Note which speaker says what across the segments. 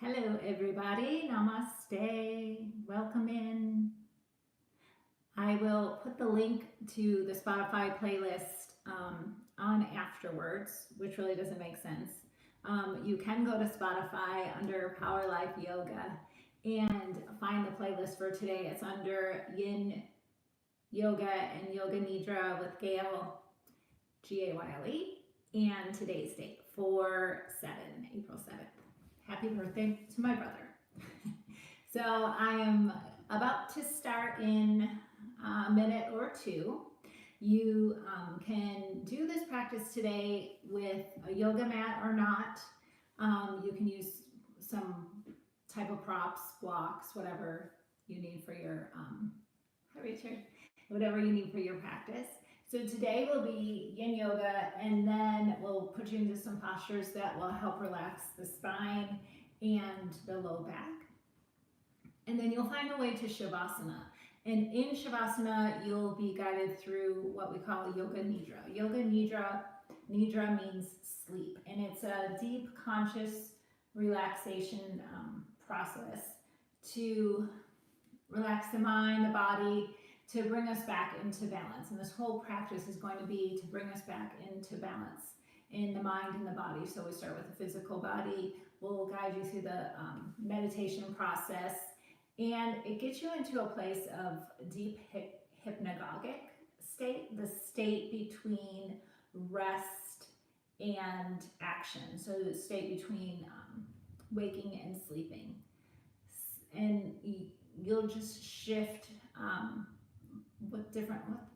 Speaker 1: Hello, everybody. Namaste. Welcome in. I will put the link to the Spotify playlist on afterwards, which really doesn't make sense. You can go to Spotify under Power Life Yoga and find the playlist for today. It's under Yin Yoga and Yoga Nidra with Gayle, Gayle, and today's date, 4/7, April 7th. Happy birthday to my brother. So I am about to start in a minute or two. You can do this practice today with a yoga mat or not. You can use some type of props, blocks, whatever you need for your whatever you need for your practice. So today will be yin yoga, and then we'll put you into some postures that will help relax the spine and the low back. And then you'll find a way to Shavasana. And in Shavasana, you'll be guided through what we call Yoga Nidra. Yoga Nidra means sleep, and it's a deep conscious relaxation process to relax the mind, the body, to bring us back into balance. And this whole practice is going to be to bring us back into balance in the mind and the body. So we start with the physical body. We'll guide you through the meditation process. And it gets you into a place of deep hypnagogic state, the state between rest and action. So the state between waking and sleeping. And you'll just shift with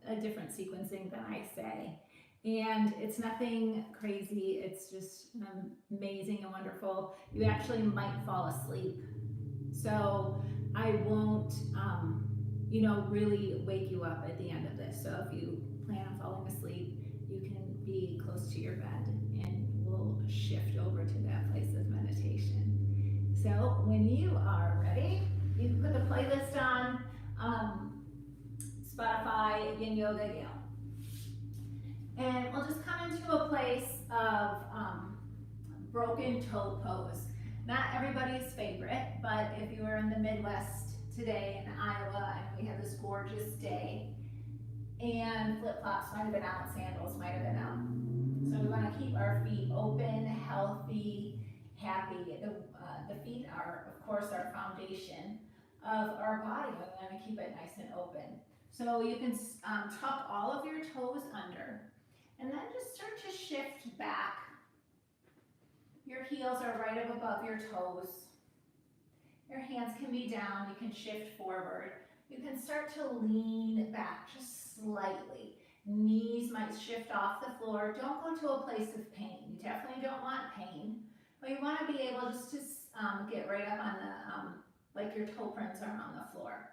Speaker 1: a different sequencing than I say. And it's nothing crazy. It's just amazing and wonderful. You actually might fall asleep. So I won't, really wake you up at the end of this. So if you plan on falling asleep, you can be close to your bed and we'll shift over to that place of meditation. So when you are ready, you can put the playlist on Spotify, Yin Yoga Gayle. And we'll just come into a place of broken toe pose. Not everybody's favorite, but if you were in the Midwest today in Iowa and we had this gorgeous day, and flip-flops might have been out, sandals might have been out. So we want to keep our feet open, healthy, happy. The feet are, of course, our foundation of our body. We want to keep it nice and open. So you can tuck all of your toes under, and then just start to shift back. Your heels are right up above your toes. Your hands can be down. You can shift forward. You can start to lean back just slightly. Knees might shift off the floor. Don't go to a place of pain. You definitely don't want pain, but you want to be able just to get right up on the, like your toe prints are on the floor.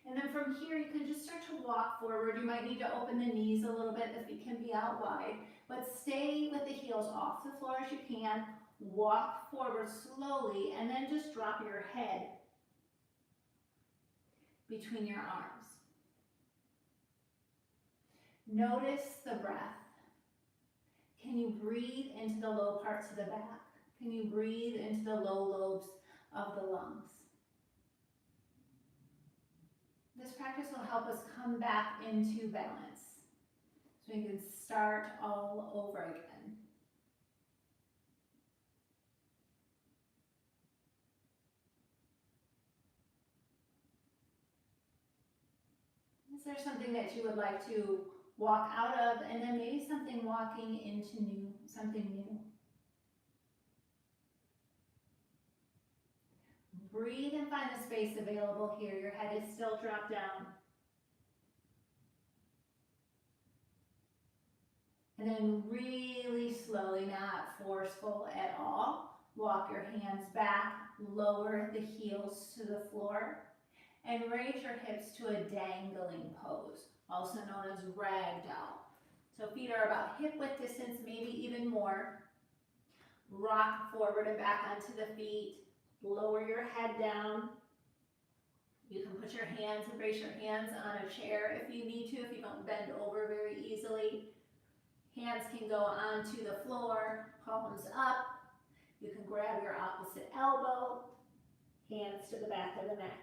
Speaker 1: And then from here, you can just start to walk forward. You might need to open the knees a little bit. The feet can be out wide, but stay with the heels off the floor as you can. Walk forward slowly, and then just drop your head between your arms. Notice the breath. Can you breathe into the low parts of the back? Can you breathe into the low lobes of the lungs? This practice will help us come back into balance, so we can start all over again. Is there something that you would like to walk out of, and then maybe something walking into something new? Breathe and find the space available here. Your head is still dropped down. And then really slowly, not forceful at all, walk your hands back, lower the heels to the floor, and raise your hips to a dangling pose, also known as ragdoll. So feet are about hip width distance, maybe even more. Rock forward and back onto the feet. Lower your head down. You can put your hands and brace your hands on a chair if you need to, if you don't bend over very easily. Hands can go onto the floor, palms up. You can grab your opposite elbow Hands to the back of the neck.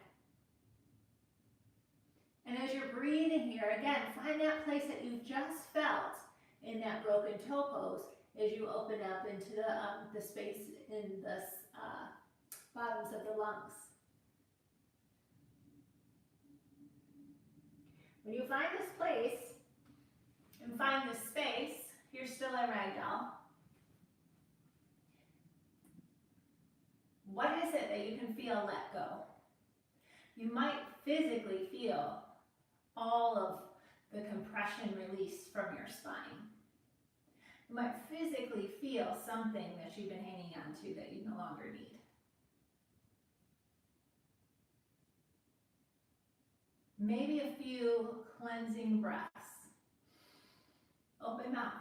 Speaker 1: And as you're breathing here, again, find that place that you just felt in that broken toe pose as you open up into the space in the bottoms of the lungs. When you find this place and find this space, you're still in ragdoll. What is it that you can feel let go? You might physically feel all of the compression release from your spine. You might physically feel something that you've been hanging on to that you no longer need. Maybe a few cleansing breaths. Open mouth.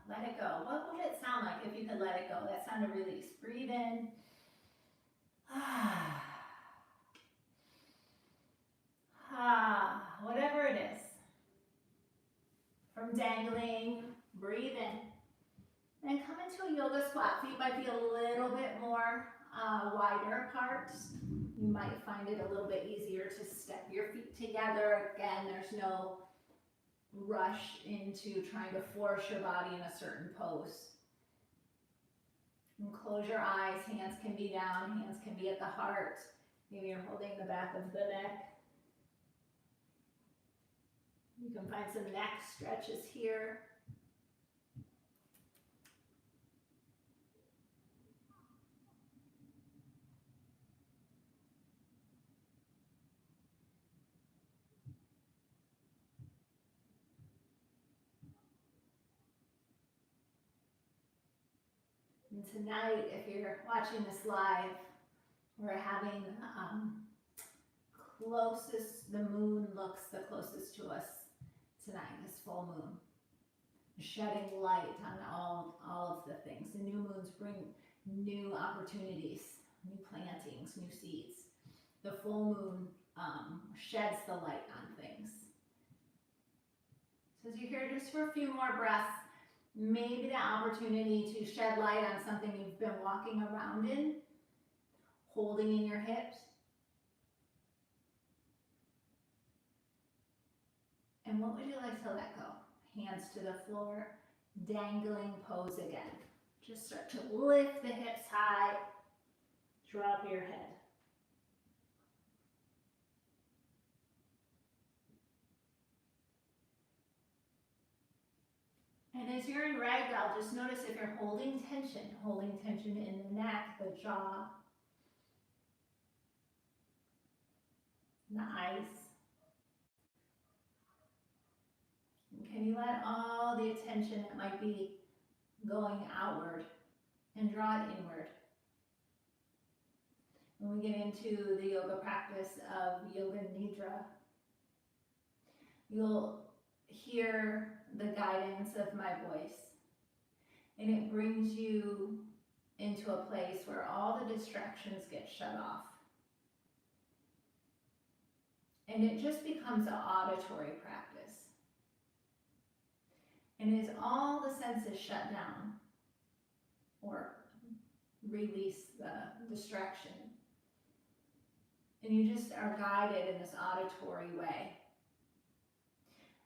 Speaker 1: Let it go. What would it sound like if you could let it go? That sound of release. Breathe in. Whatever it is. From dangling, breathe in. And come into a yoga squat. Feet might be a little bit more wider apart. You might find it a little bit easier to step your feet together. Again, there's no rush into trying to force your body in a certain pose. And close your eyes. Hands can be down. Hands can be at the heart. Maybe you're holding the back of the neck. You can find some neck stretches here. And tonight, if you're watching this live, we're having the moon looks the closest to us tonight, this full moon. Shedding light on all of the things. The new moons bring new opportunities, new plantings, new seeds. The full moon sheds the light on things. So as you're here just for a few more breaths, maybe the opportunity to shed light on something you've been walking around in, holding in your hips. And what would you like to let go? Hands to the floor, dangling pose again. Just start to lift the hips high, drop your head. And as you're in ragdoll, just notice if you're holding tension in the neck, the jaw, the eyes. And can you let all the attention that might be going outward and draw it inward? When we get into the yoga practice of Yoga Nidra, you'll hear the guidance of my voice, and it brings you into a place where all the distractions get shut off. And it just becomes an auditory practice. And as all the senses shut down or release the distraction, and you just are guided in this auditory way,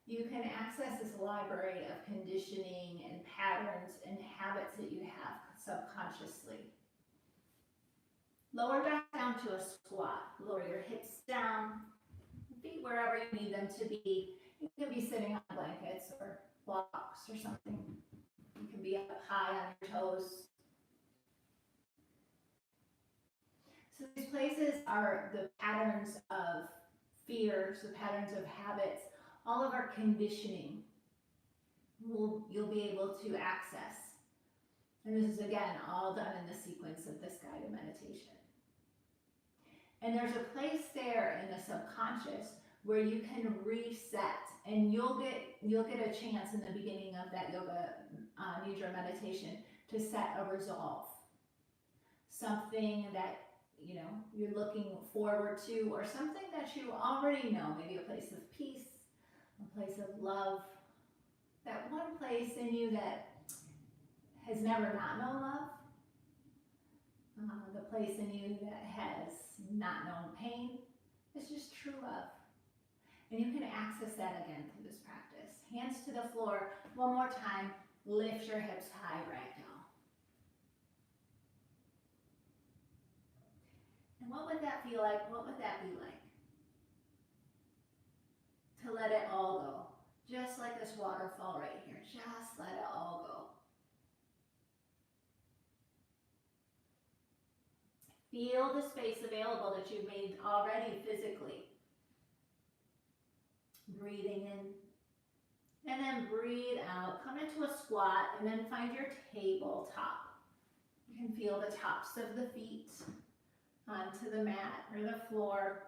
Speaker 1: you can access this library of conditioning and patterns and habits that you have subconsciously. Lower back down to a squat. Lower your hips down, feet wherever you need them to be. You can be sitting on blankets or blocks or something. You can be up high on your toes. So these places are the patterns of fears, the patterns of habits, all of our conditioning you'll be able to access. And this is, again, all done in the sequence of this guided meditation. And there's a place there in the subconscious where you can reset, and you'll get a chance in the beginning of that Yoga Nidra meditation to set a resolve. Something that you're looking forward to, or something that you already know, maybe a place of peace, a place of love, that one place in you that has never not known love, the place in you that has not known pain. It's just true love. And you can access that again through this practice. Hands to the floor. One more time. Lift your hips high, ragdoll. And what would that feel like? What would that be like? To let it all go. Just like this waterfall right here. Just let it all go. Feel the space available that you've made already physically. Breathing in. And then breathe out. Come into a squat and then find your tabletop. You can feel the tops of the feet onto the mat or the floor.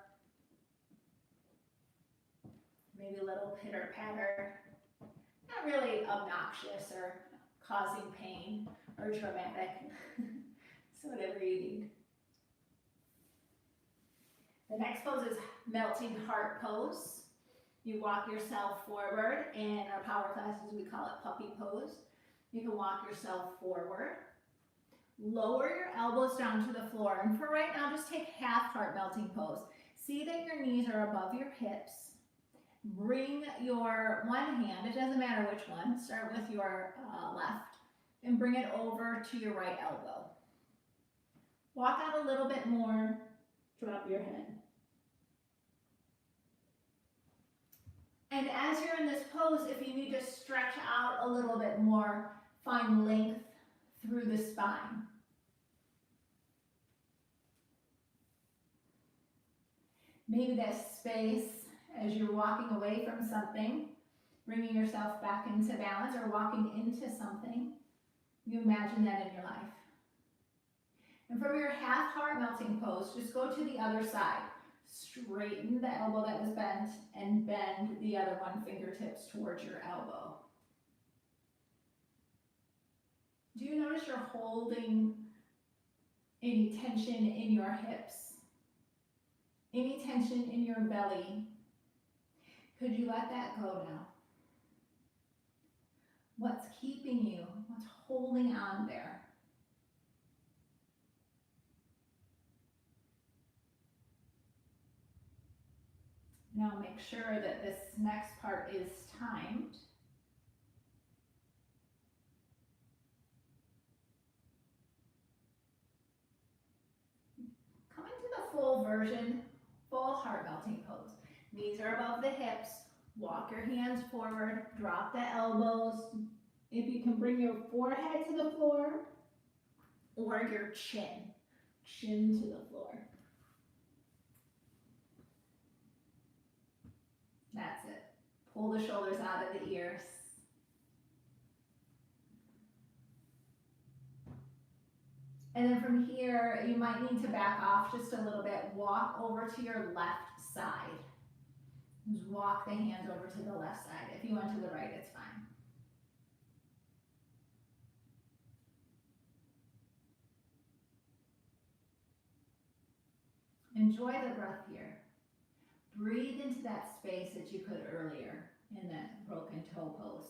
Speaker 1: Maybe a little pitter patter. Not really obnoxious or causing pain or dramatic. So whatever you need. The next pose is melting heart pose. You walk yourself forward. In our power classes, we call it puppy pose. You can walk yourself forward. Lower your elbows down to the floor. And for right now, just take half heart melting pose. See that your knees are above your hips. Bring your one hand, it doesn't matter which one, start with your left, and bring it over to your right elbow. Walk out a little bit more, drop your head. And as you're in this pose, if you need to stretch out a little bit more, find length through the spine. Maybe that space as you're walking away from something, bringing yourself back into balance or walking into something, you imagine that in your life. And from your half heart melting pose, just go to the other side. Straighten the elbow that was bent and bend the other one fingertips towards your elbow. Do you notice you're holding any tension in your hips? Any tension in your belly? Could you let that go now? What's keeping you? What's holding on there? Now make sure that this next part is timed. Come into the full version, full heart melting pose. Knees are above the hips. Walk your hands forward. Drop the elbows. If you can bring your forehead to the floor or your chin to the floor. That's it. Pull the shoulders out of the ears. And then from here, you might need to back off just a little bit. Walk over to your left side. Just walk the hands over to the left side. If you went to the right, it's fine. Enjoy the breath here. Breathe into that space that you could earlier in that broken toe pose.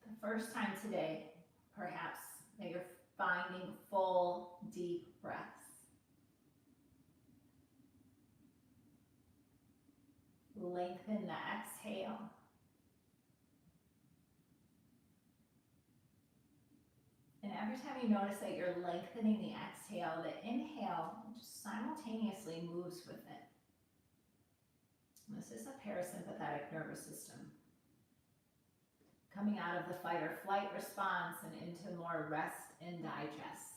Speaker 1: The first time today, perhaps, that you're finding full, deep breaths. Lengthen the exhale. And every time you notice that you're lengthening the exhale, the inhale just simultaneously moves with it. This is the parasympathetic nervous system. Coming out of the fight or flight response and into more rest and digest.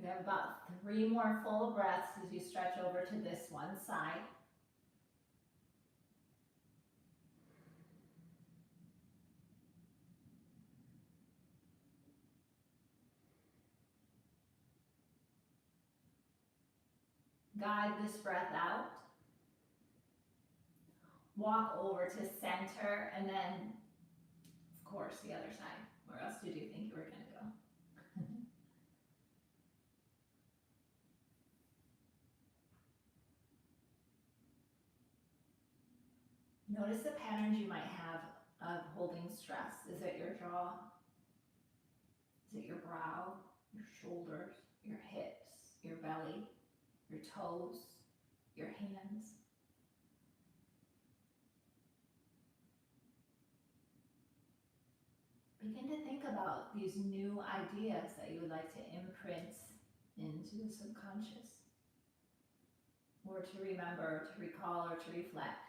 Speaker 1: You have about 3 more full breaths as you stretch over to this one side. Guide this breath out. Walk over to center and then, of course, the other side. Where else did you think you were going to go? Notice the patterns you might have of holding stress. Is it your jaw? Is it your brow, your shoulders, your hips, your belly, your toes, your hands? Begin to think about these new ideas that you would like to imprint into the subconscious, or to remember, to recall, or to reflect.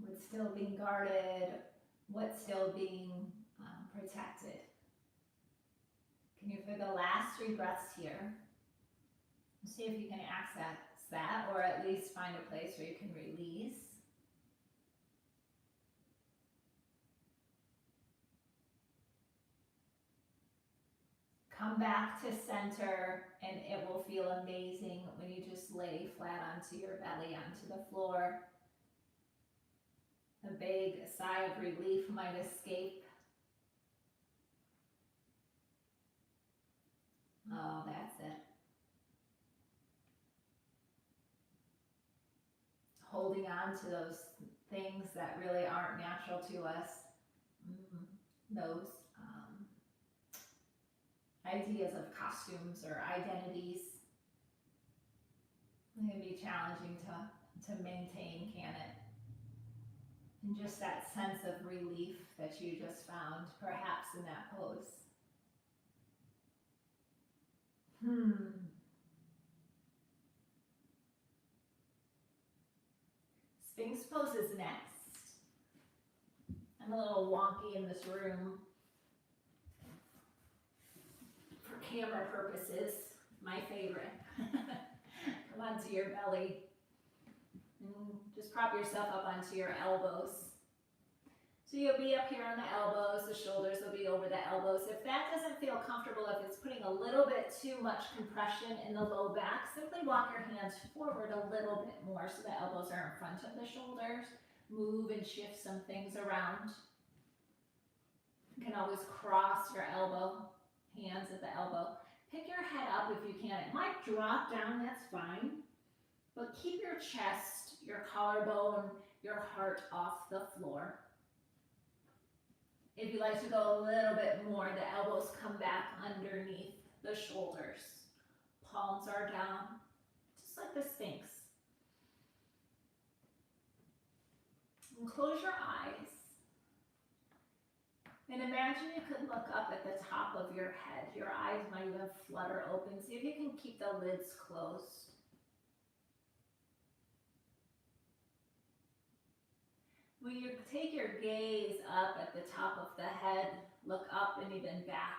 Speaker 1: What's still being guarded, what's still being protected. Can you, for the last 3 breaths here, see if you can access that, or at least find a place where you can release. Come back to center, and it will feel amazing when you just lay flat onto your belly, onto the floor. A big sigh of relief might escape. Oh, that's it. Holding on to those things that really aren't natural to us. Those ideas of costumes or identities. It can be challenging to maintain, can it? And just that sense of relief that you just found, perhaps in that pose. Sphinx pose is next. I'm a little wonky in this room. For camera purposes, my favorite. Come onto your belly. And just prop yourself up onto your elbows. So you'll be up here on the elbows, the shoulders will be over the elbows. If that doesn't feel comfortable, if it's putting a little bit too much compression in the low back, simply walk your hands forward a little bit more so the elbows are in front of the shoulders. Move and shift some things around. You can always cross your elbow, hands at the elbow. Pick your head up if you can. It might drop down, that's fine. But keep your chest, your collarbone, your heart off the floor. If you like to go a little bit more, the elbows come back underneath the shoulders. Palms are down, just like the Sphinx. And close your eyes. And imagine you could look up at the top of your head. Your eyes might even flutter open. See if you can keep the lids closed. When you take your gaze up at the top of the head, look up and even back.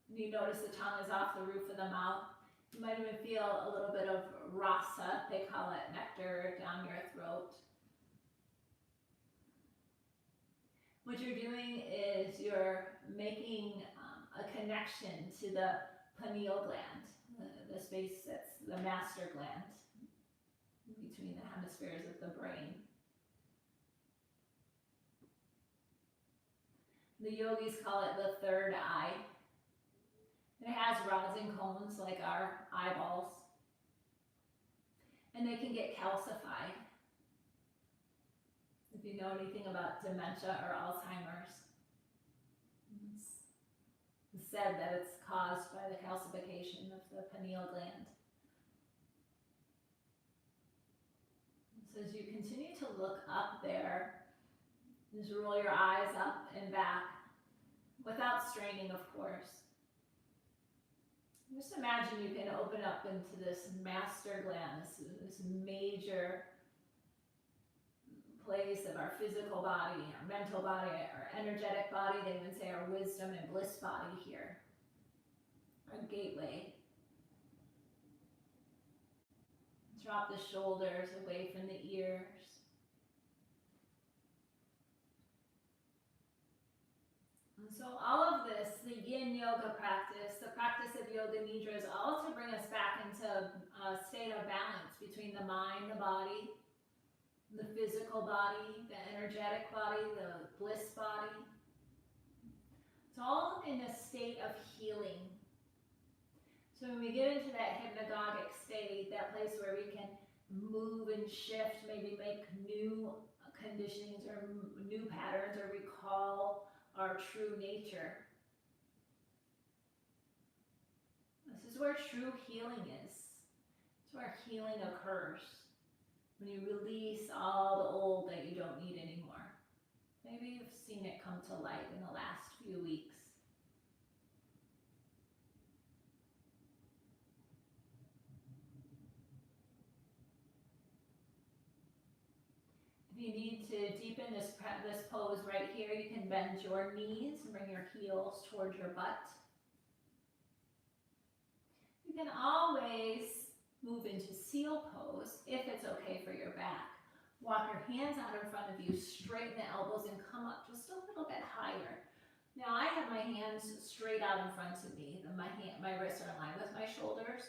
Speaker 1: And you notice the tongue is off the roof of the mouth. You might even feel a little bit of rasa, they call it, nectar, down your throat. What you're doing is you're making a connection to the pineal gland, the space that's the master gland between the hemispheres of the brain. The yogis call it the third eye. And it has rods and cones like our eyeballs. And they can get calcified. If you know anything about dementia or Alzheimer's, it's said that it's caused by the calcification of the pineal gland. So as you continue to look up there, just roll your eyes up and back without straining, of course. Just imagine you can open up into this master gland, this major place of our physical body, our mental body, our energetic body. They even say our wisdom and bliss body here, our gateway. Drop the shoulders away from the ears. So all of this, the yin yoga practice, the practice of yoga nidra, is all to bring us back into a state of balance between the mind, the body, the physical body, the energetic body, the bliss body. It's all in a state of healing. So when we get into that hypnagogic state, that place where we can move and shift, maybe make new conditionings or new patterns or recall our true nature. This is where true healing is. It's where healing occurs. When you release all the old that you don't need anymore. Maybe you've seen it come to light in the last few weeks. If you need to deepen this pose right here, you can bend your knees and bring your heels towards your butt. You can always move into seal pose if it's okay for your back. Walk your hands out in front of you, straighten the elbows and come up just a little bit higher. Now I have my hands straight out in front of me. My wrists are in line with my shoulders.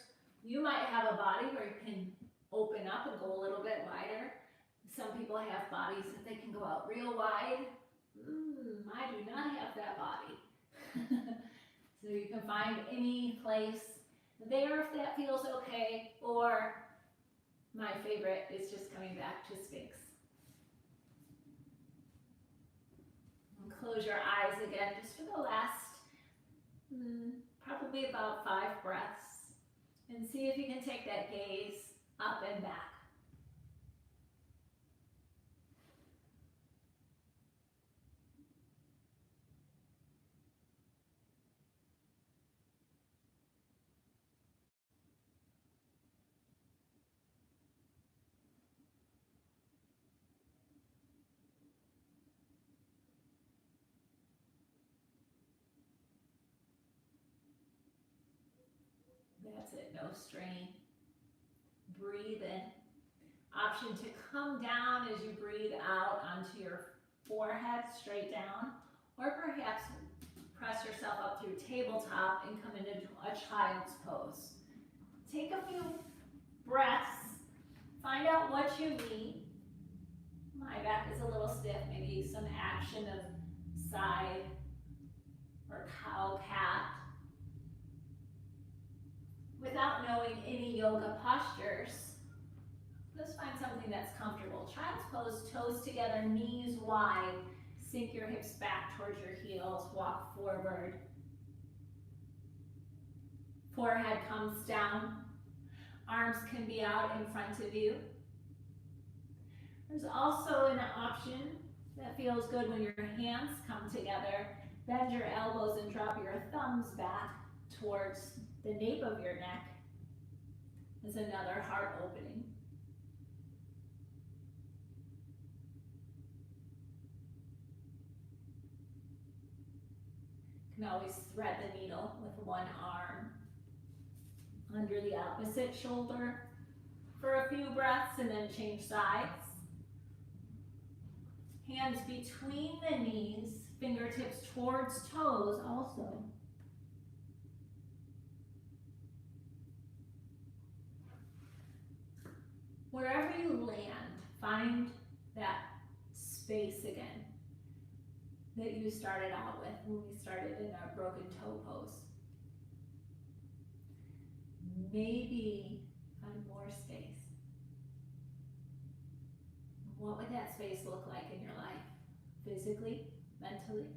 Speaker 1: You might have a body where you can open up and go a little bit wider. Some people have bodies that they can go out real wide. I do not have that body. So you can find any place there if that feels okay, or my favorite is just coming back to Sphinx. And close your eyes again just for the last probably about 5 breaths, and see if you can take that gaze up and back. That's it, no strain. Breathe in. Option to come down as you breathe out onto your forehead, straight down, or perhaps press yourself up through tabletop and come into a child's pose. Take a few breaths, find out what you need. My back is a little stiff, maybe some action of side or cow cat. Without knowing any yoga postures, let's find something that's comfortable. Child's pose, toes together, knees wide. Sink your hips back towards your heels, walk forward. Forehead comes down. Arms can be out in front of you. There's also an option that feels good when your hands come together. Bend your elbows and drop your thumbs back towards the nape of your neck. Is another heart opening. You can always thread the needle with one arm under the opposite shoulder for a few breaths and then change sides. Hands between the knees, fingertips towards toes also. Wherever you land, find that space again that you started out with when we started in our broken toe pose. Maybe find more space. What would that space look like in your life? Physically, mentally?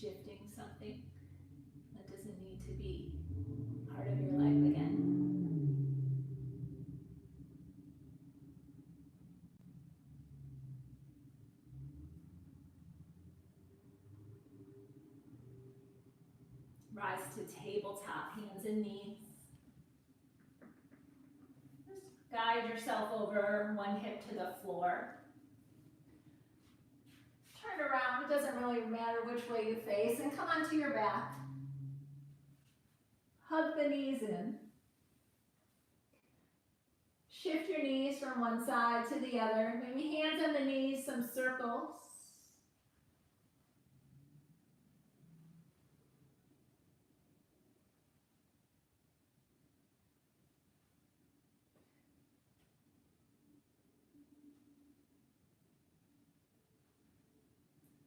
Speaker 1: Shifting something that doesn't need to be part of your life again. Rise to tabletop, hands and knees. Just guide yourself over, one hip to the floor. Turn around, it doesn't really matter which way you face, and come onto your back. Hug the knees in. Shift your knees from one side to the other. Maybe hands on the knees, some circles.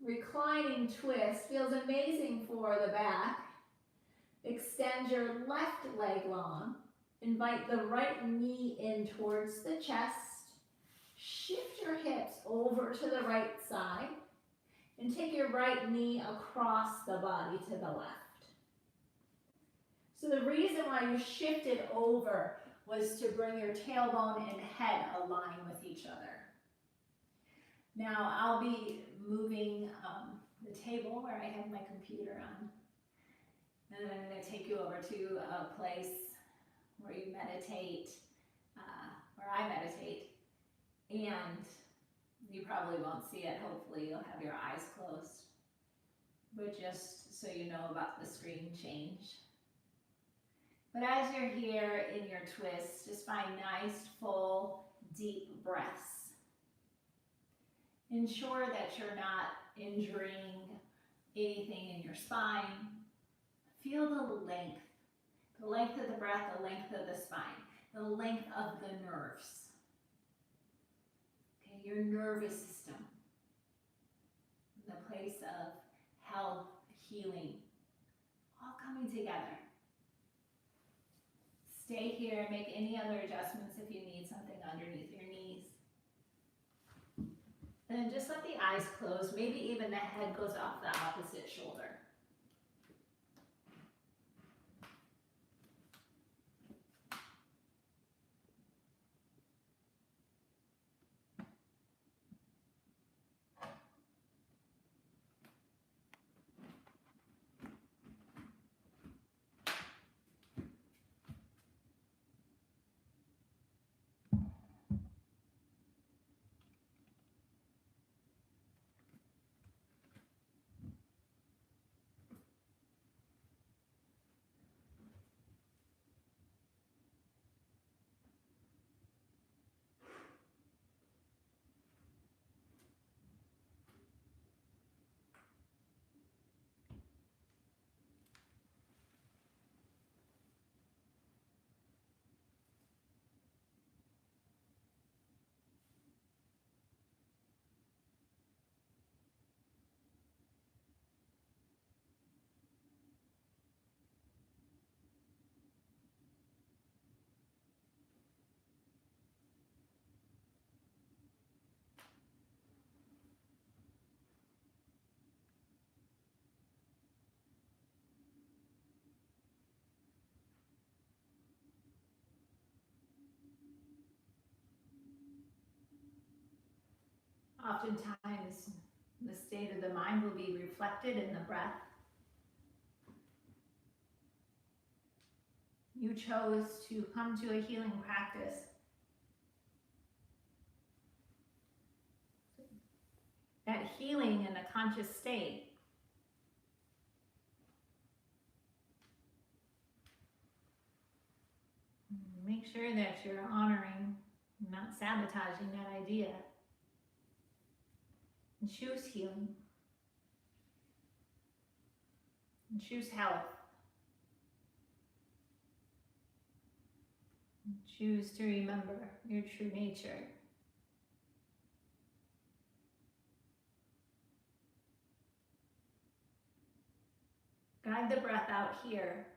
Speaker 1: Reclining twist feels amazing for the back. Extend your left leg long. Invite the right knee in towards the chest. Shift your hips over to the right side. And take your right knee across the body to the left. So the reason why you shifted over was to bring your tailbone and head align with each other. Now I'll be moving the table where I have my computer on. And then I'm going to take you over to a place where you meditate, where I meditate. And you probably won't see it. Hopefully you'll have your eyes closed. But just so you know about the screen change. But as you're here in your twist, just find nice, full, deep breaths. Ensure that you're not injuring anything in your spine. Feel the length of the breath, the length of the spine, the length of the nerves. Okay, your nervous system, the place of health, healing, all coming together. Stay here, make any other adjustments if you need something underneath your knees. And then just let the eyes close, maybe even the head goes off the opposite shoulder. Oftentimes, the state of the mind will be reflected in the breath. You chose to come to a healing practice. That healing in a conscious state. Make sure that you're honoring, not sabotaging that idea. And choose healing. And choose health. And choose to remember your true nature. Guide the breath out here.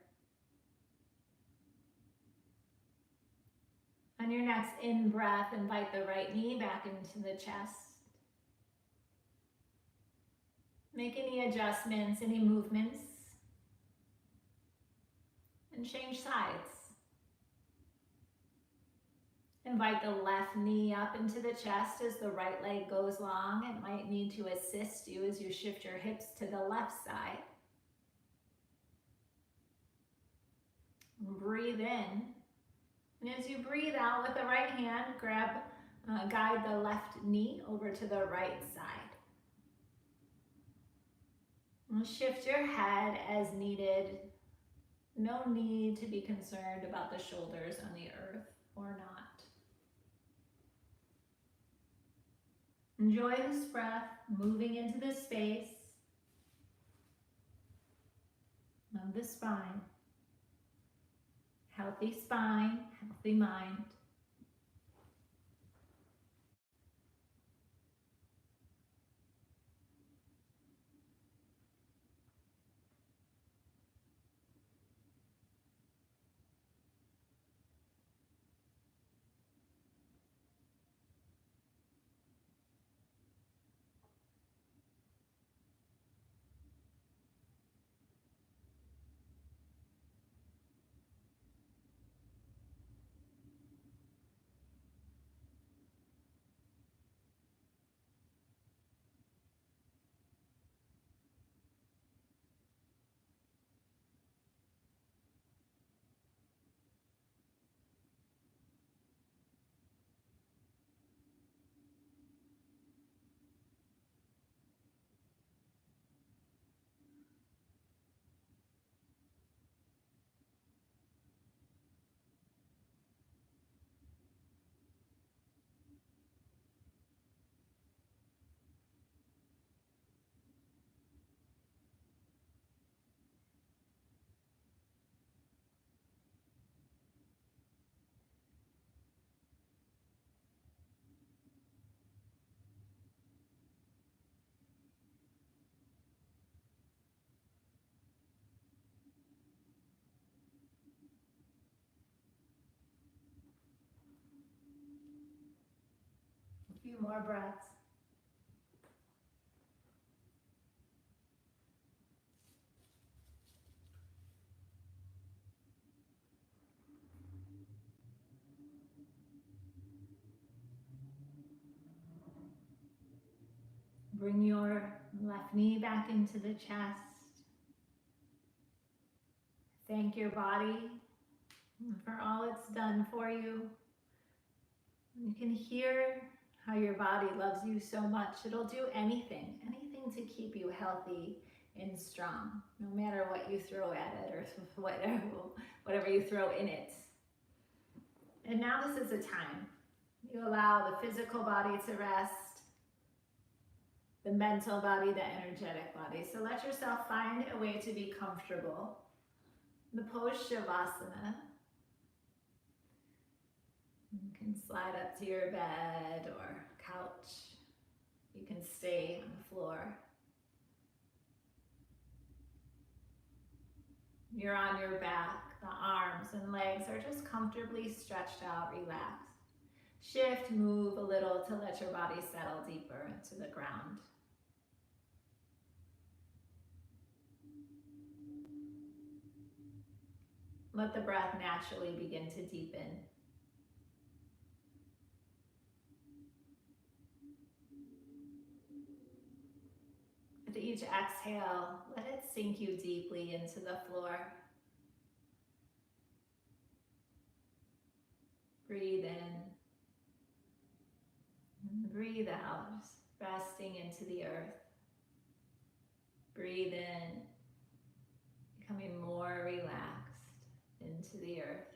Speaker 1: On your next in-breath, invite the right knee back into the chest. Make any adjustments, any movements, and change sides. Invite the left knee up into the chest as the right leg goes long. It might need to assist you as you shift your hips to the left side. Breathe in. And as you breathe out with the right hand, guide the left knee over to the right side. And shift your head as needed. No need to be concerned about the shoulders on the earth or not. Enjoy this breath, moving into the space of the spine. Healthy spine, healthy mind. A few more breaths. Bring your left knee back into the chest. Thank your body for all it's done for you. You can hear how your body loves you so much. It'll do anything to keep you healthy and strong, no matter what you throw at it or whatever you throw in it. And now this is a time. You allow the physical body to rest, the mental body, the energetic body. So let yourself find a way to be comfortable. The pose Shavasana. You can slide up to your bed or couch. You can stay on the floor. You're on your back. The arms and legs are just comfortably stretched out, relaxed. Shift, move a little to let your body settle deeper into the ground. Let the breath naturally begin to deepen. With each exhale, let it sink you deeply into the floor. Breathe in and breathe out, just resting into the earth. Breathe in, becoming more relaxed into the earth.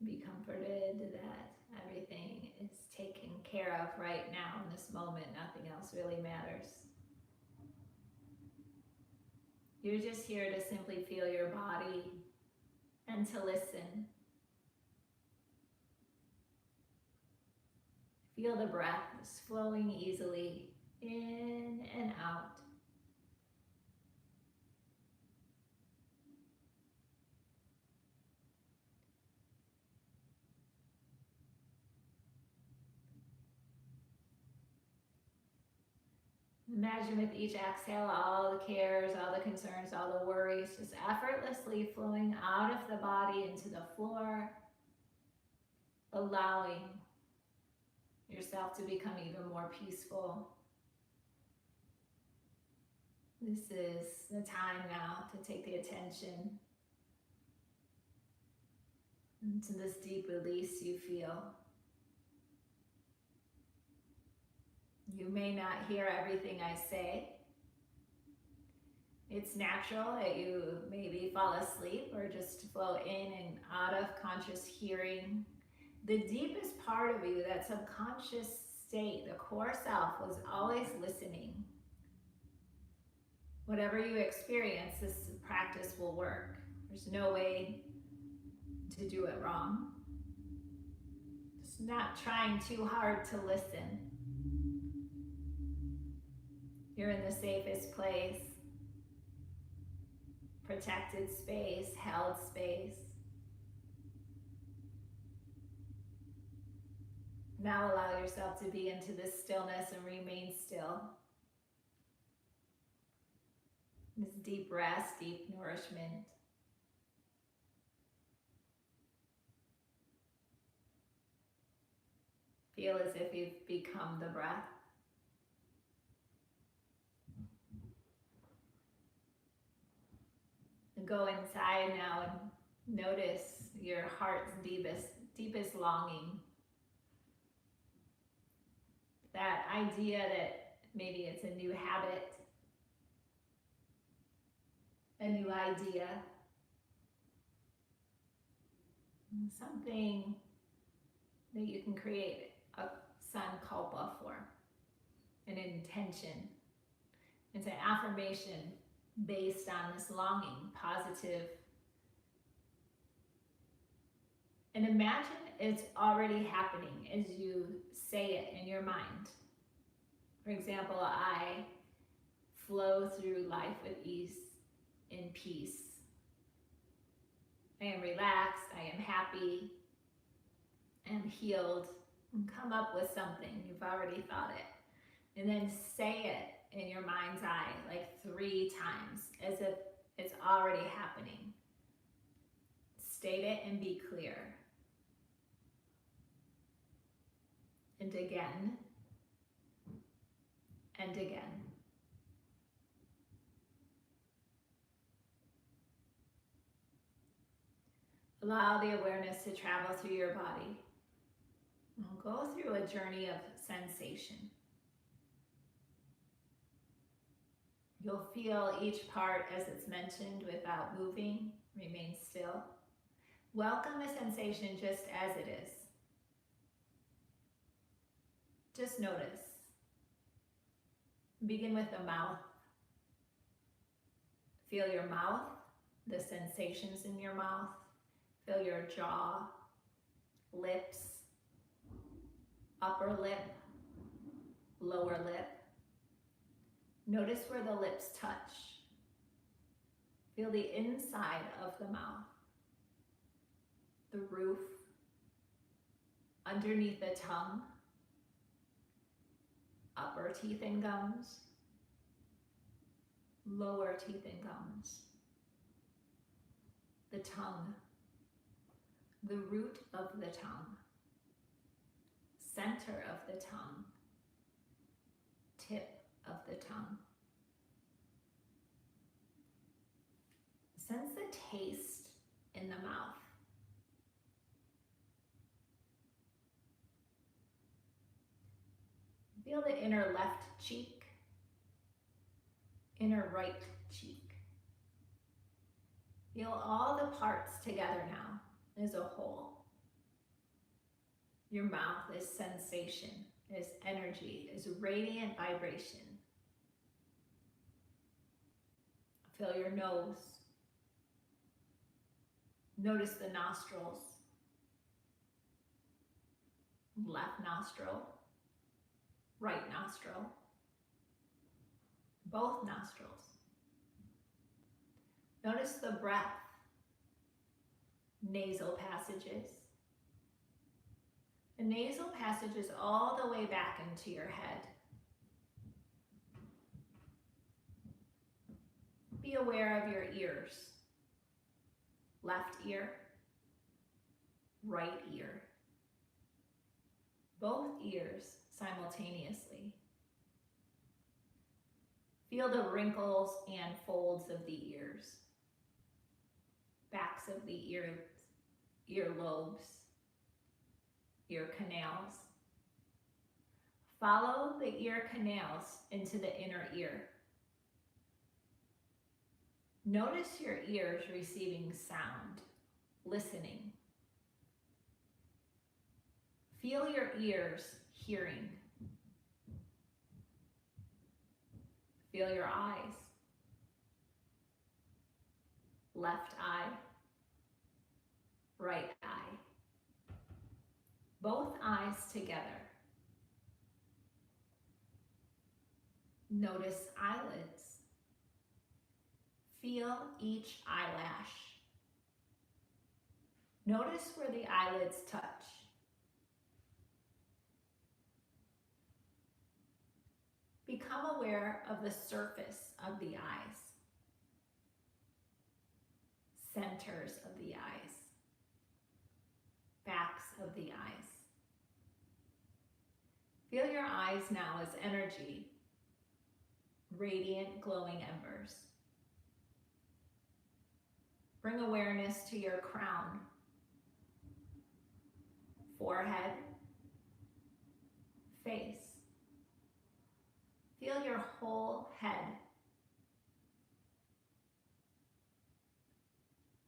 Speaker 1: Be comforted that everything is taken care of right now in this moment. Nothing else really matters. You're just here to simply feel your body and to listen. Feel the breath is flowing easily in and out. Imagine with each exhale, all the cares, all the concerns, all the worries, just effortlessly flowing out of the body into the floor, allowing yourself to become even more peaceful. This is the time now to take the attention into this deep release you feel. You may not hear everything I say. It's natural that you maybe fall asleep or just flow in and out of conscious hearing. The deepest part of you, that subconscious state, the core self, was always listening. Whatever you experience, this practice will work. There's no way to do it wrong. Just not trying too hard to listen. You're in the safest place, protected space, held space. Now allow yourself to be into this stillness and remain still. This deep rest, deep nourishment. Feel as if you've become the breath. Go inside now and notice your heart's deepest longing. That idea that maybe it's a new habit, a new idea, something that you can create a sankalpa for, an intention. It's an affirmation based on this longing, positive. And imagine it's already happening as you say it in your mind. For example, I flow through life with ease and peace. I am relaxed, I am happy, I am healed. And come up with something, you've already thought it. And then say it in your mind's eye like 3 times as if it's already happening. State it and be clear. And again, and again. Allow the awareness to travel through your body. And go through a journey of sensation. You'll feel each part as it's mentioned without moving. Remain still. Welcome the sensation just as it is. Just notice. Begin with the mouth. Feel your mouth, the sensations in your mouth. Feel your jaw, lips, upper lip, lower lip. Notice where the lips touch. Feel the inside of the mouth, the roof, underneath the tongue, upper teeth and gums, lower teeth and gums, the tongue, the root of the tongue, center of the tongue, tip of the tongue. Sense the taste in the mouth. Feel the inner left cheek, inner right cheek. Feel all the parts together now as a whole. Your mouth is sensation, is energy, is radiant vibration. Feel your nose. Notice the nostrils. Left nostril, right nostril, both nostrils. Notice the breath, nasal passages. The nasal passages all the way back into your head. Be aware of your ears. Left ear, right ear. Both ears simultaneously. Feel the wrinkles and folds of the ears. Backs of the earlobes, ear canals. Follow the ear canals into the inner ear. Notice your ears receiving sound, listening. Feel your ears hearing. Feel your eyes. Left eye, right eye. Both eyes together. Notice eyelids. Feel each eyelash. Notice where the eyelids touch. Become aware of the surface of the eyes, centers of the eyes, backs of the eyes. Feel your eyes now as energy, radiant, glowing embers. Bring awareness to your crown, forehead, face. Feel your whole head.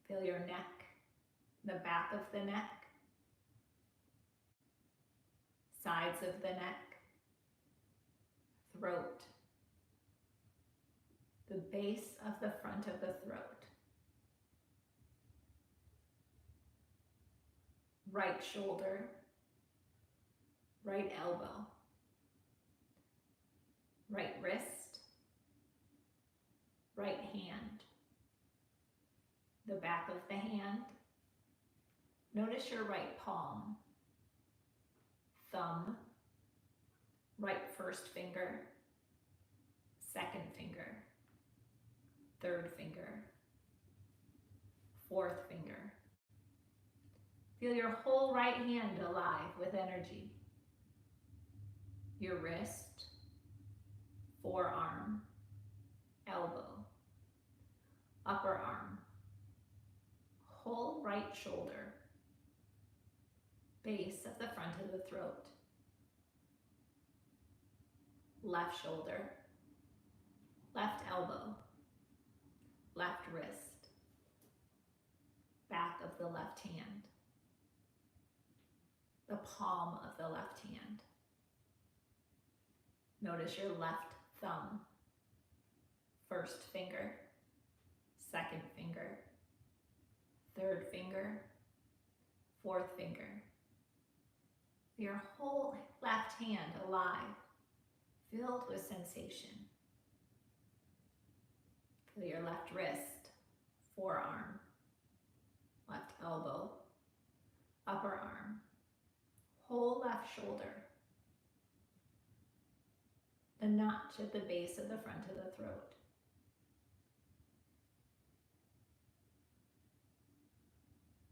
Speaker 1: Feel your neck, the back of the neck, sides of the neck, throat, the base of the front of the throat. Right shoulder, right elbow, right wrist, right hand, the back of the hand, Notice your right palm, thumb, right first finger, second finger, third finger, fourth finger. Feel your whole right hand alive with energy. Your wrist, forearm, elbow, upper arm, whole right shoulder, base of the front of the throat, left shoulder, left elbow, left wrist, back of the left hand, the palm of the left hand. Notice your left thumb, first finger, second finger, third finger, fourth finger. Your whole left hand alive, filled with sensation. Feel your left wrist, forearm, left elbow, upper arm, whole left shoulder, the notch at the base of the front of the throat.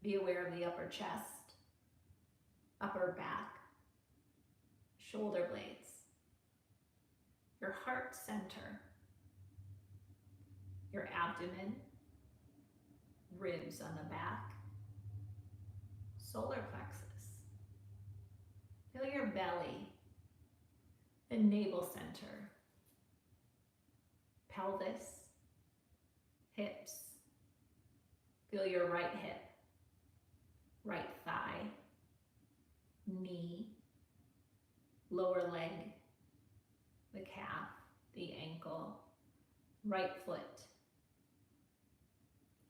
Speaker 1: Be aware of the upper chest, upper back, shoulder blades, your heart center, your abdomen, ribs on the back, solar plexus. Feel your belly, the navel center, pelvis, hips. Feel your right hip, right thigh, knee, lower leg, the calf, the ankle, right foot,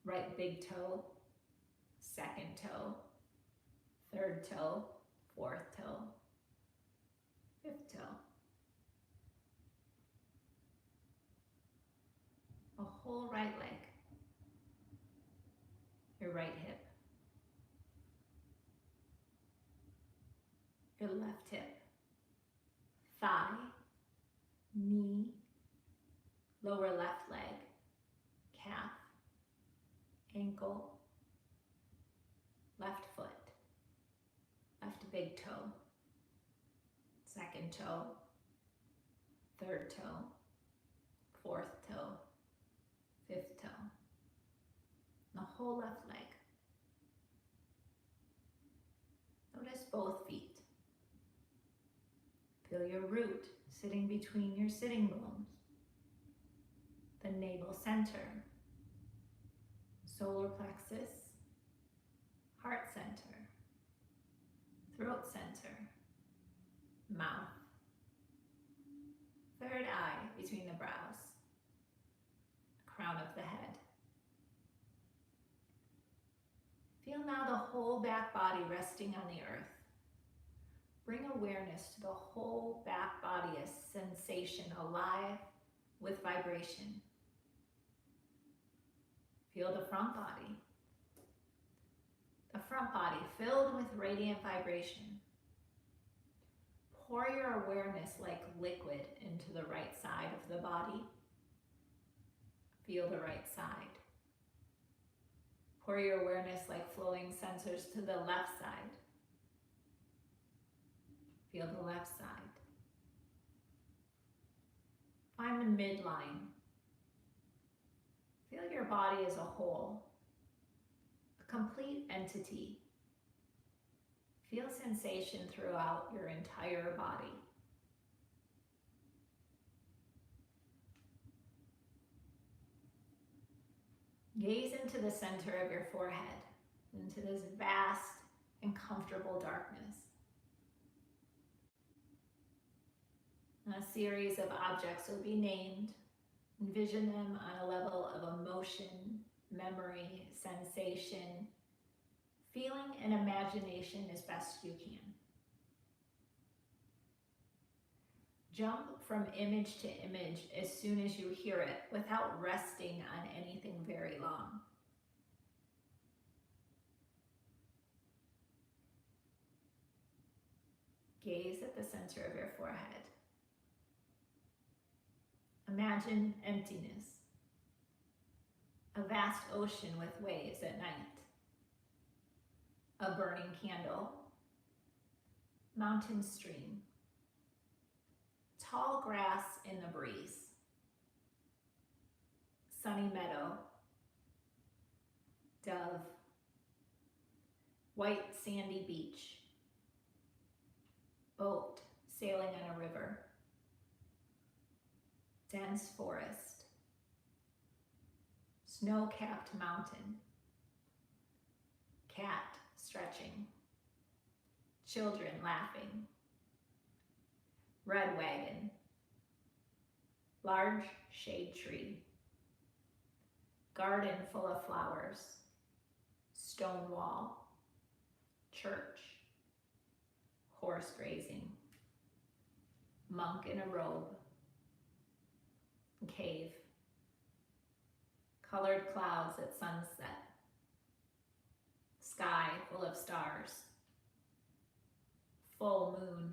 Speaker 1: right big toe, second toe, third toe, fourth toe, fifth toe. A whole right leg, your right hip, your left hip, thigh, knee, lower left leg, calf, ankle, left foot, left big toe, second toe, third toe, fourth toe, fifth toe, the whole left leg. Notice both feet. Feel your root sitting between your sitting bones, the navel center, solar plexus, heart center, throat center, mouth, third eye between the brows, crown of the head. Feel now the whole back body resting on the earth. Bring awareness to the whole back body as sensation, alive with vibration. Feel the front body. The front body filled with radiant vibration. Pour your awareness like liquid into the right side of the body. Feel the right side. Pour your awareness like flowing sensors to the left side. Feel the left side. Find the midline. Feel your body as a whole, a complete entity. Feel sensation throughout your entire body. Gaze into the center of your forehead, into this vast and comfortable darkness. A series of objects will be named. Envision them on a level of emotion, memory, sensation, feeling, and imagination as best you can. Jump from image to image as soon as you hear it without resting on anything very long. Gaze at the center of your forehead. Imagine emptiness, a vast ocean with waves at night, a burning candle, mountain stream, tall grass in the breeze, sunny meadow, dove, white sandy beach, boat sailing on a river, dense forest, snow-capped mountain, cat stretching, children laughing, red wagon, large shade tree, garden full of flowers, stone wall, church, horse grazing, monk in a robe, cave, colored clouds at sunset, sky full of stars, full moon,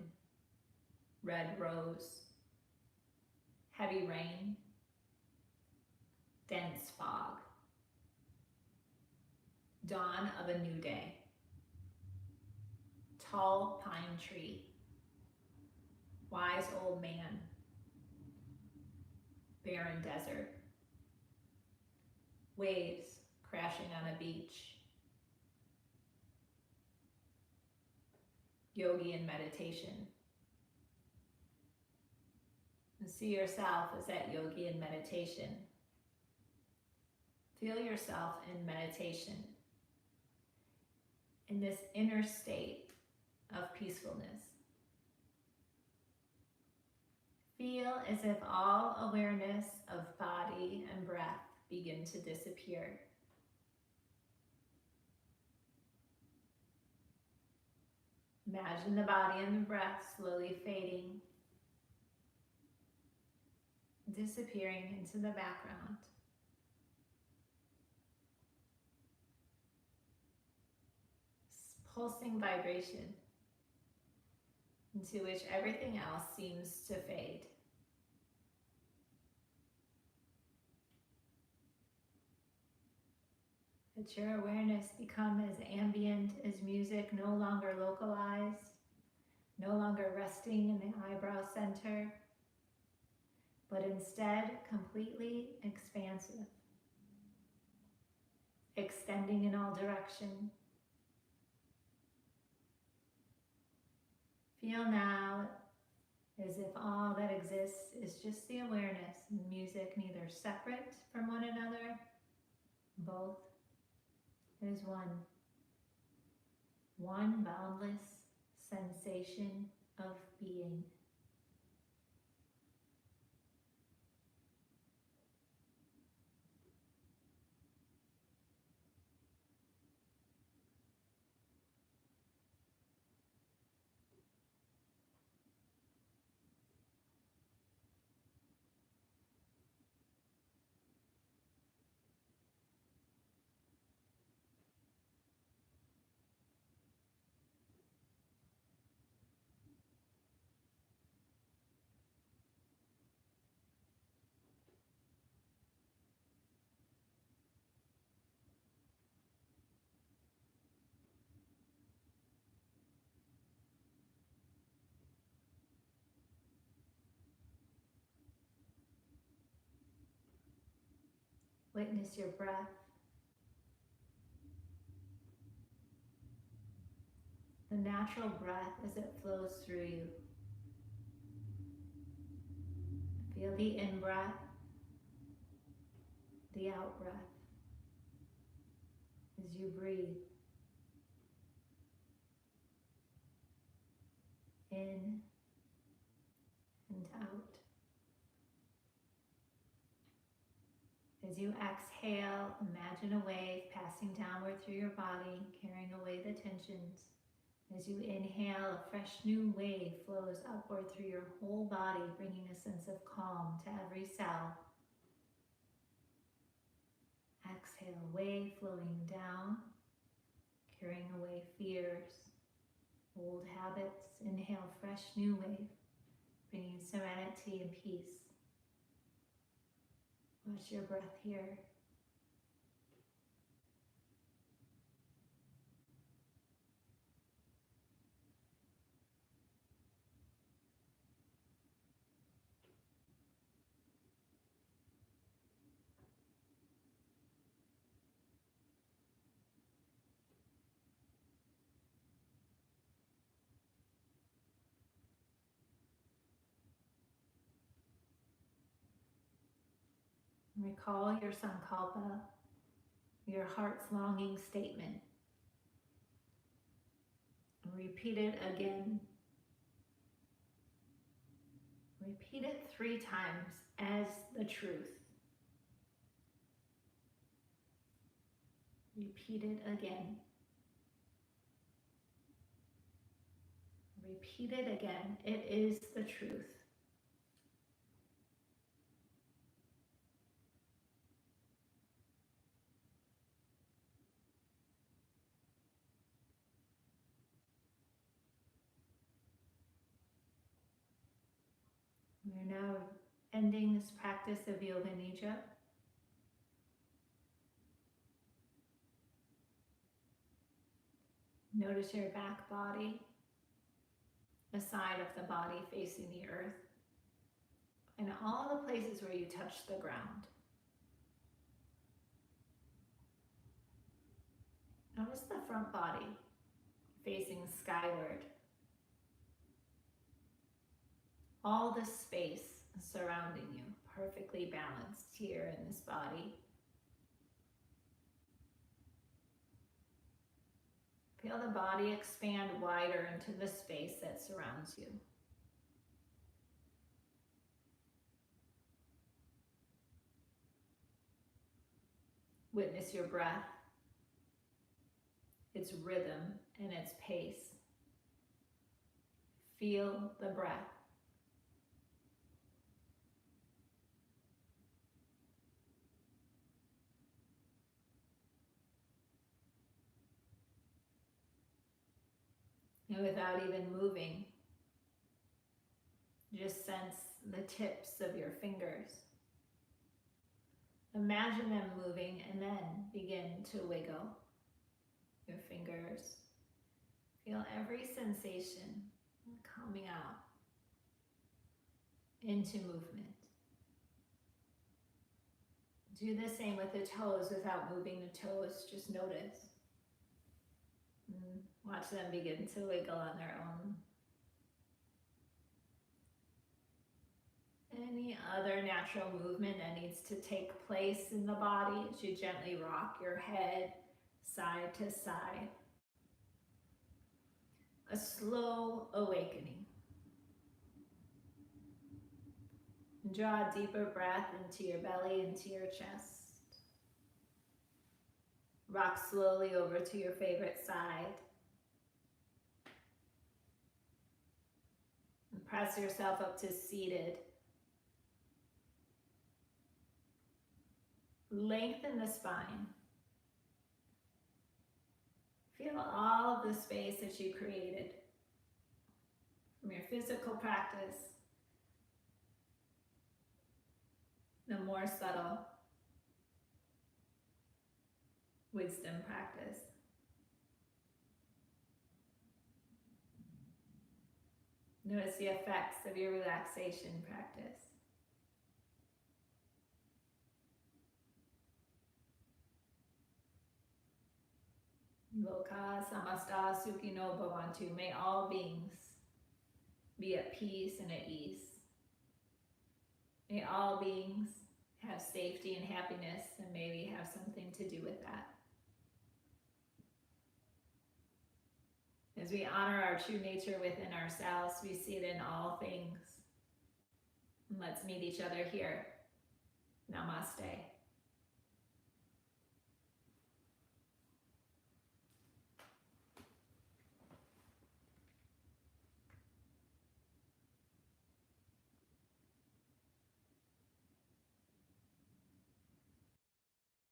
Speaker 1: red rose, heavy rain, dense fog, dawn of a new day, tall pine tree, wise old man, barren desert, waves crashing on a beach, yogi in meditation. And see yourself as that yogi in meditation. Feel yourself in meditation, in this inner state of peacefulness. Feel as if all awareness of body and breath begin to disappear. Imagine the body and the breath slowly fading, disappearing into the background. Pulsing vibration into which everything else seems to fade. Let your awareness become as ambient as music, no longer localized, no longer resting in the eyebrow center, but instead completely expansive, extending in all directions. Feel now as if all that exists is just the awareness and music, neither separate from one another, both as one. One boundless sensation of being. Witness your breath. The natural breath as it flows through you. Feel the in-breath, the out-breath as you breathe. In and out. As you exhale, imagine a wave passing downward through your body, carrying away the tensions. As you inhale, a fresh new wave flows upward through your whole body, bringing a sense of calm to every cell. Exhale, wave flowing down, carrying away fears,
Speaker 2: Old habits, inhale fresh new wave, bringing serenity and peace. Watch your breath here. Recall your sankalpa, your heart's longing statement. Repeat it again. Repeat it 3 times as the truth. Repeat it again. Repeat it again. It is the truth. We're now ending this practice of Yoga Nidra. Notice your back body, the side of the body facing the earth, and all the places where you touch the ground. Notice the front body facing skyward. All the space surrounding you, perfectly balanced here in this body. Feel the body expand wider into the space that surrounds you. Witness your breath, its rhythm and its pace. Feel the breath. And without even moving, just sense the tips of your fingers. Imagine them moving and then begin to wiggle your fingers. Feel every sensation coming out into movement. Do the same with the toes without moving the toes, just notice. Watch them begin to wiggle on their own. Any other natural movement that needs to take place in the body as you gently rock your head side to side. A slow awakening. Draw a deeper breath into your belly, into your chest. Rock slowly over to your favorite side. And press yourself up to seated. Lengthen the spine. Feel all of the space that you created from your physical practice, the more subtle wisdom practice. Notice the effects of your relaxation practice. Loka samasta sukhino bhavantu. May all beings be at peace and at ease. May all beings have safety and happiness, and may we have something to do with that. As we honor our true nature within ourselves, we see it in all things. And let's meet each other here. Namaste.